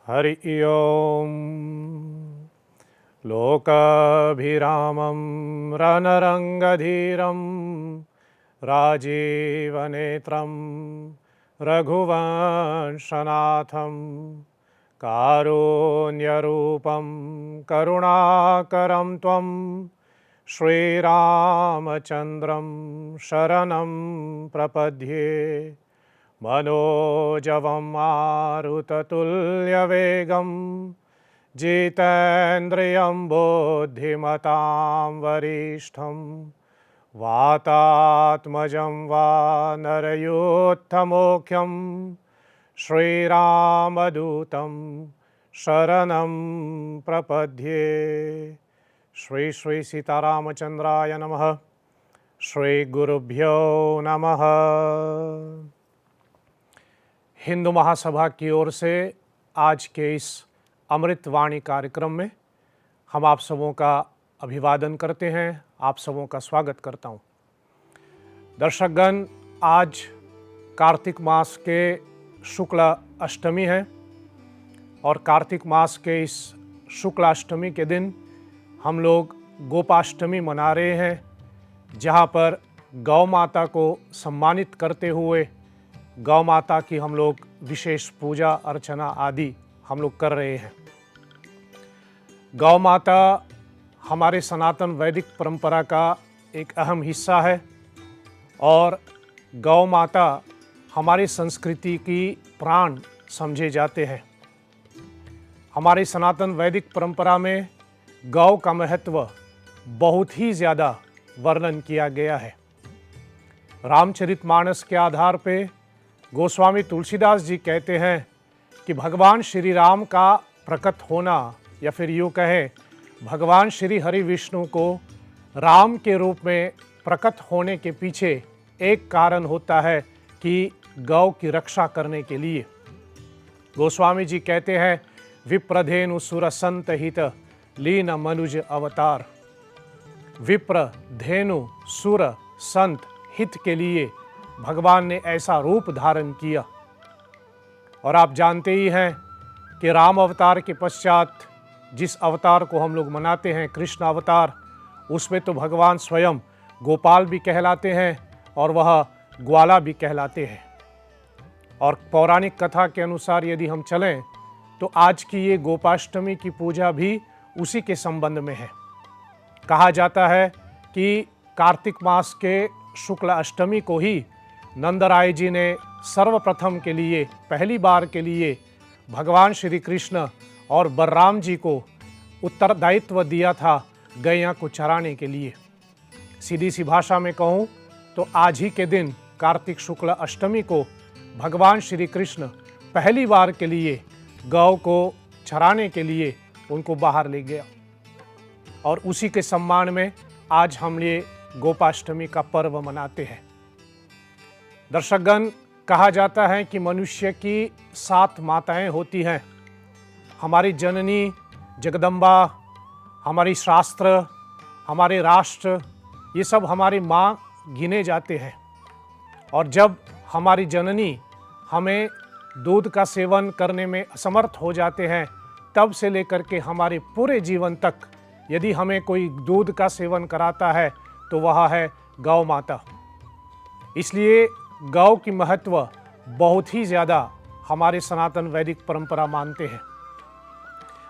हरि ओम। लोकाभिरामं रणरङ्गधीरं राजीवनेत्रं रघुवंशनाथं कारुण्यरूपं करुणाकरं त्वं श्रीरामचन्द्रं शरणं प्रपद्ये। मनोजवं मारुततुल्यवेगं जितेन्द्रियं बुद्धिमतां वरिष्ठं वातात्मजं वानरयूथमुख्यं श्रीरामदूतं शरणं प्रपद्ये। श्री श्री सीतारामचंद्राय नमः। श्री गुरुभ्यो नमः। हिंदू महासभा की ओर से आज के इस अमृतवाणी कार्यक्रम में हम आप सबों का अभिवादन करते हैं, आप सबों का स्वागत करता हूं। दर्शकगण, आज कार्तिक मास के शुक्ल अष्टमी है और कार्तिक मास के इस शुक्ल अष्टमी के दिन हम लोग गोपाष्टमी मना रहे हैं, जहां पर गौ माता को सम्मानित करते हुए गौ माता की हम लोग विशेष पूजा अर्चना आदि हम लोग कर रहे हैं। गौ माता हमारे सनातन वैदिक परंपरा का एक अहम हिस्सा है और गौ माता हमारी संस्कृति की प्राण समझे जाते हैं। हमारी सनातन वैदिक परंपरा में गौ का महत्व बहुत ही ज़्यादा वर्णन किया गया है। रामचरितमानस के आधार पे गोस्वामी तुलसीदास जी कहते हैं कि भगवान श्री राम का प्रकट होना, या फिर यूँ कहें भगवान श्री हरि विष्णु को राम के रूप में प्रकट होने के पीछे एक कारण होता है कि गौ की रक्षा करने के लिए। गोस्वामी जी कहते हैं, विप्रधेनु सुर संत हित लीन मनुज अवतार। विप्र, धेनु, सुर, संत हित के लिए भगवान ने ऐसा रूप धारण किया। और आप जानते ही हैं कि राम अवतार के पश्चात जिस अवतार को हम लोग मनाते हैं, कृष्ण अवतार, उसमें तो भगवान स्वयं गोपाल भी कहलाते हैं और वह ग्वाला भी कहलाते हैं। और पौराणिक कथा के अनुसार यदि हम चलें तो आज की ये गोपाष्टमी की पूजा भी उसी के संबंध में है। कहा जाता है कि कार्तिक मास के शुक्ल अष्टमी को ही नंदराय जी ने सर्वप्रथम के लिए, पहली बार के लिए भगवान श्री कृष्ण और बलराम जी को उत्तरदायित्व दिया था गैया को चराने के लिए। सीधी सी भाषा में कहूँ तो आज ही के दिन कार्तिक शुक्ल अष्टमी को भगवान श्री कृष्ण पहली बार के लिए गौ को चराने के लिए उनको बाहर ले गया और उसी के सम्मान में आज हम ये गोपाष्टमी का पर्व मनाते हैं। दर्शकगण, कहा जाता है कि मनुष्य की 7 माताएं होती हैं। हमारी जननी जगदम्बा, हमारी शास्त्र, हमारे राष्ट्र, ये सब हमारी माँ गिने जाते हैं। और जब हमारी जननी हमें दूध का सेवन करने में असमर्थ हो जाते हैं, तब से लेकर के हमारे पूरे जीवन तक यदि हमें कोई दूध का सेवन कराता है तो वह है गौ माता। इसलिए गौ की महत्व बहुत ही ज़्यादा हमारे सनातन वैदिक परंपरा मानते हैं।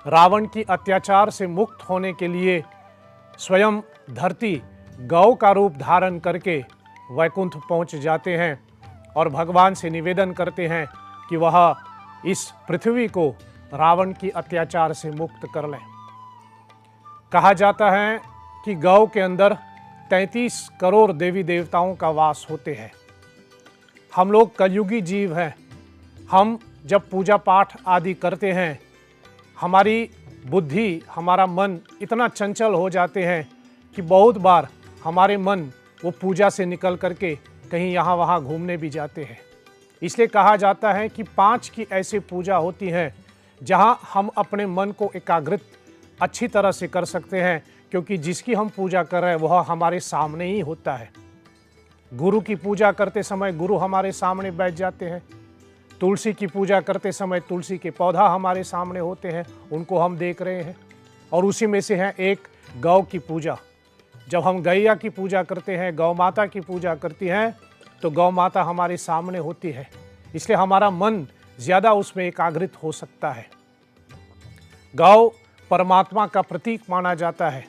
रावण की अत्याचार से मुक्त होने के लिए स्वयं धरती गौ का रूप धारण करके वैकुंठ पहुंच जाते हैं और भगवान से निवेदन करते हैं कि वह इस पृथ्वी को रावण की अत्याचार से मुक्त कर लें। कहा जाता है कि गौ के अंदर 33 करोड़ देवी देवताओं का वास होते हैं। हम लोग कलयुगी जीव हैं। हम जब पूजा पाठ आदि करते हैं, हमारी बुद्धि, हमारा मन इतना चंचल हो जाते हैं कि बहुत बार हमारे मन वो पूजा से निकल करके कहीं यहाँ वहाँ घूमने भी जाते हैं। इसलिए कहा जाता है कि 5 की ऐसी पूजा होती हैं जहाँ हम अपने मन को एकाग्रित अच्छी तरह से कर सकते हैं, क्योंकि जिसकी हम पूजा कर रहे हैं वह हमारे सामने ही होता है। गुरु की पूजा करते समय गुरु हमारे सामने बैठ जाते हैं। तुलसी की पूजा करते समय तुलसी के पौधा हमारे सामने होते हैं, उनको हम देख रहे हैं। और उसी में से है एक गौ की पूजा। जब हम गैया की पूजा करते हैं, गौ माता की पूजा करती हैं, तो गौ माता हमारे सामने होती है, इसलिए हमारा मन ज़्यादा उसमें एकाग्रित हो सकता है। गौ परमात्मा का प्रतीक माना जाता है,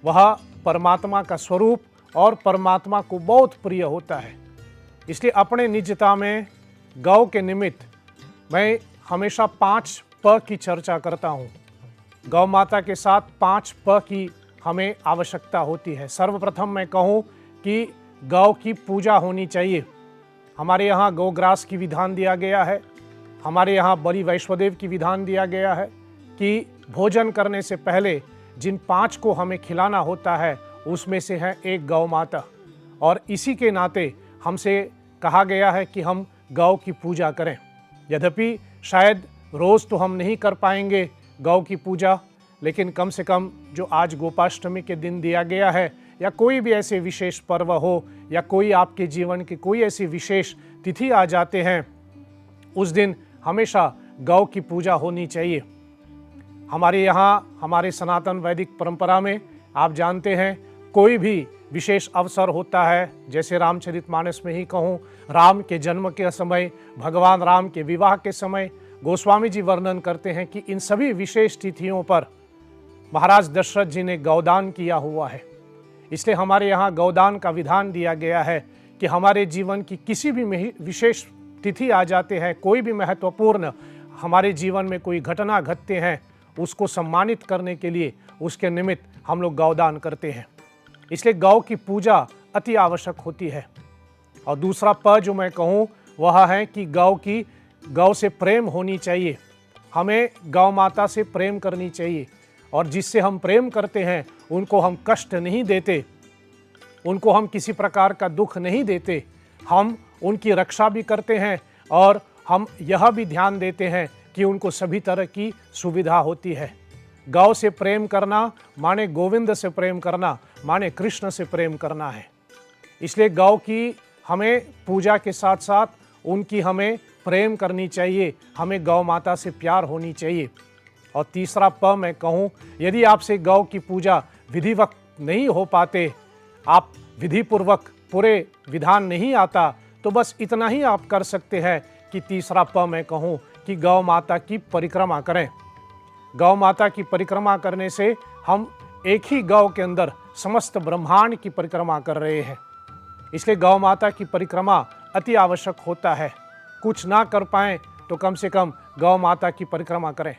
वह परमात्मा का स्वरूप और परमात्मा को बहुत प्रिय होता है। इसलिए अपने निजता में गौ के निमित्त मैं हमेशा 5 प की चर्चा करता हूँ। गौ माता के साथ 5 प की हमें आवश्यकता होती है। सर्वप्रथम मैं कहूँ कि गौ की पूजा होनी चाहिए। हमारे यहाँ गौग्रास की विधान दिया गया है, हमारे यहाँ बलि वैश्वदेव की विधान दिया गया है कि भोजन करने से पहले जिन 5 को हमें खिलाना होता है उसमें से है एक गौ माता। और इसी के नाते हमसे कहा गया है कि हम गौ की पूजा करें। यद्यपि शायद रोज़ तो हम नहीं कर पाएंगे गौ की पूजा, लेकिन कम से कम जो आज गोपाष्टमी के दिन दिया गया है, या कोई भी ऐसे विशेष पर्व हो, या कोई आपके जीवन की कोई ऐसी विशेष तिथि आ जाते हैं, उस दिन हमेशा गौ की पूजा होनी चाहिए। हमारे यहाँ हमारे सनातन वैदिक परंपरा में आप जानते हैं, कोई भी विशेष अवसर होता है, जैसे रामचरितमानस में ही कहूँ, राम के जन्म के समय, भगवान राम के विवाह के समय, गोस्वामी जी वर्णन करते हैं कि इन सभी विशेष तिथियों पर महाराज दशरथ जी ने गौदान किया हुआ है। इसलिए हमारे यहाँ गौदान का विधान दिया गया है कि हमारे जीवन की किसी भी विशेष तिथि आ जाते हैं, कोई भी महत्वपूर्ण हमारे जीवन में कोई घटना घटते हैं, उसको सम्मानित करने के लिए उसके निमित्त हम लोग गौदान करते हैं। इसलिए गौ की पूजा अति आवश्यक होती है। और दूसरा प जो मैं कहूँ वह है कि गौ से प्रेम होनी चाहिए। हमें गौ माता से प्रेम करनी चाहिए, और जिससे हम प्रेम करते हैं उनको हम कष्ट नहीं देते, उनको हम किसी प्रकार का दुख नहीं देते, हम उनकी रक्षा भी करते हैं, और हम यह भी ध्यान देते हैं कि उनको सभी तरह की सुविधा होती है। गौ से प्रेम करना माने गोविंद से प्रेम करना, माने कृष्ण से प्रेम करना है। इसलिए गौ की हमें पूजा के साथ साथ उनकी हमें प्रेम करनी चाहिए, हमें गौ माता से प्यार होनी चाहिए। और तीसरा प मैं कहूँ, यदि आपसे गौ की पूजा विधिवत नहीं हो पाते, आप विधिपूर्वक पूरे विधान नहीं आता, तो बस इतना ही आप कर सकते हैं कि तीसरा प मैं कहूँ कि गौ माता की परिक्रमा करें। गौ माता की परिक्रमा करने से हम एक ही गौ के अंदर समस्त ब्रह्मांड की परिक्रमा कर रहे हैं। इसलिए गौ माता की परिक्रमा अति आवश्यक होता है। कुछ ना कर पाएँ तो कम से कम गौ माता की परिक्रमा करें।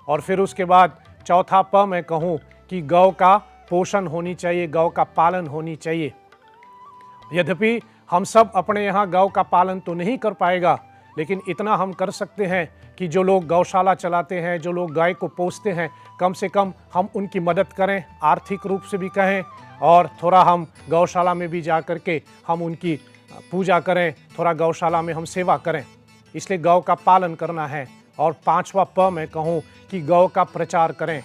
और फिर उसके बाद चौथा प मैं कहूँ कि गौ का पोषण होनी चाहिए, गौ का पालन होनी चाहिए। यद्यपि हम सब अपने यहाँ गौ का पालन तो नहीं कर पाएगा, लेकिन इतना हम कर सकते हैं कि जो लोग गौशाला चलाते हैं, जो लोग गाय को पोसते हैं, कम से कम हम उनकी मदद करें, आर्थिक रूप से भी कहें, और थोड़ा हम गौशाला में भी जा कर के हम उनकी पूजा करें, थोड़ा गौशाला में हम सेवा करें। इसलिए गौ का पालन करना है। और पांचवा प मैं कहूँ कि गौ का प्रचार करें।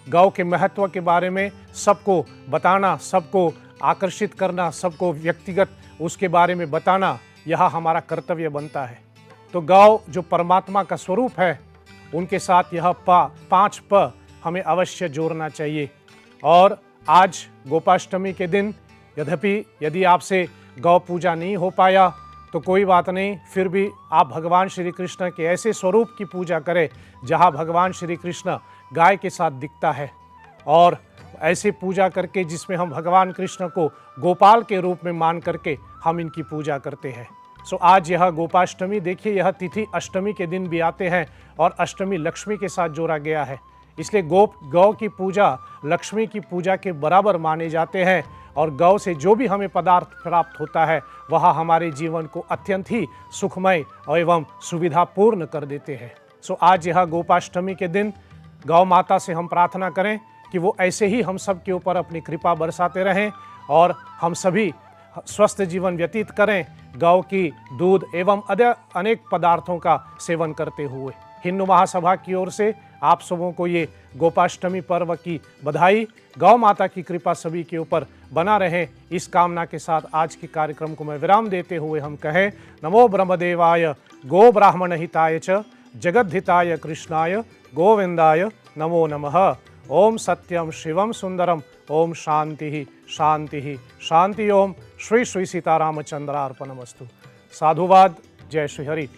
गौ के महत्व के बारे में सबको बताना, सबको आकर्षित करना, सबको व्यक्तिगत उसके बारे में बताना, यह हमारा कर्तव्य बनता है। तो गौ जो परमात्मा का स्वरूप है, उनके साथ यह 5 प हमें अवश्य जोड़ना चाहिए। और आज गोपाष्टमी के दिन यदि आपसे गौ पूजा नहीं हो पाया तो कोई बात नहीं, फिर भी आप भगवान श्री कृष्ण के ऐसे स्वरूप की पूजा करें जहाँ भगवान श्री कृष्ण गाय के साथ दिखता है, और ऐसे पूजा करके जिसमें हम भगवान कृष्ण को गोपाल के रूप में मान करके हम इनकी पूजा करते हैं। सो आज यह गोपाष्टमी, देखिए यह तिथि अष्टमी के दिन भी आते हैं, और अष्टमी लक्ष्मी के साथ जोड़ा गया है। इसलिए गौ की पूजा लक्ष्मी की पूजा के बराबर माने जाते हैं, और गौ से जो भी हमें पदार्थ प्राप्त होता है वह हमारे जीवन को अत्यंत ही सुखमय एवं सुविधापूर्ण कर देते हैं। सो आज यह गोपाष्टमी के दिन गौ माता से हम प्रार्थना करें कि वो ऐसे ही हम सब के ऊपर अपनी कृपा बरसाते रहें, और हम सभी स्वस्थ जीवन व्यतीत करें, गौ की दूध एवं अनेक पदार्थों का सेवन करते हुए। हिंदू महासभा की ओर से आप सबों को ये गोपाष्टमी पर्व की बधाई। गौ माता की कृपा सभी के ऊपर बना रहे, इस कामना के साथ आज के कार्यक्रम को मैं विराम देते हुए हम कहें, नमो ब्रह्मदेवाय गो ब्राह्मण हिताय च जगद्धिताय कृष्णाय गोविंदाय नमो नमः। ओम सत्यम शिवम सुंदरम। ओम शांति शांति शांति। ओम श्री श्री सीतारामचंद्रार्पणमस्तु। साधुवाद। जय श्री हरि।